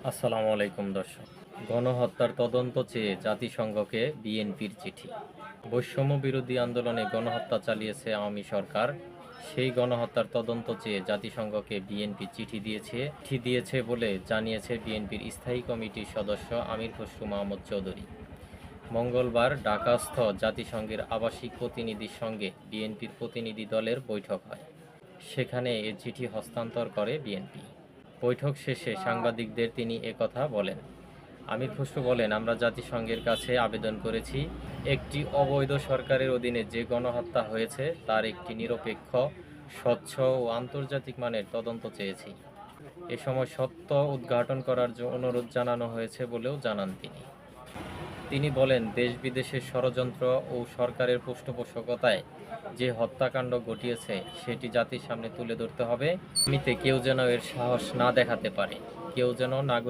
আসসালামু আলাইকুম দর্শক। গণহত্যার তদন্ত চেয়ে জাতিসংঘকে বিএনপির চিঠি। বৈষম্য বিরোধী আন্দোলনে গণহত্যা চালিয়েছে আওয়ামী সরকার। সেই গণহত্যার তদন্ত চেয়ে জাতিসংঘকে বিএনপি চিঠি দিয়েছে বলে জানিয়েছে বিএনপির স্থায়ী কমিটির সদস্য আমির খসরু মাহমুদ চৌধুরী। মঙ্গলবার ঢাকাস্থ জাতিসংঘের আবাসিক প্রতিনিধির সঙ্গে বিএনপির প্রতিনিধি দলের বৈঠক হয়। সেখানে এ চিঠি হস্তান্তর করে বিএনপি। বৈঠক শেষে সাংবাদিকদের তিনি একথা বলেন। আমির খসরু বলেন, আমরা জাতিসংঘের কাছে আবেদন করেছি, একটি অবৈধ সরকারের অধীনে যে গণহত্যা হয়েছে তার একটি নিরপেক্ষ, স্বচ্ছ ও আন্তর্জাতিক মানের তদন্ত চেয়েছি। এ সময় সত্য উদ্ঘাটন করার অনুরোধ জানানো হয়েছে বলেও জানান তিনি। তিনি বলেন, দেশ-বিদেশের ষড়যন্ত্র ও সরকারের পৃষ্ঠপোষকতায় যে হত্যাকাণ্ড ঘটিয়েছে সেটি জাতির সামনে তুলে ধরতে হবে। আগামীতে কেউ যেন এর সাহস না দেখাতে পারে, কেউ যেন নাগরিক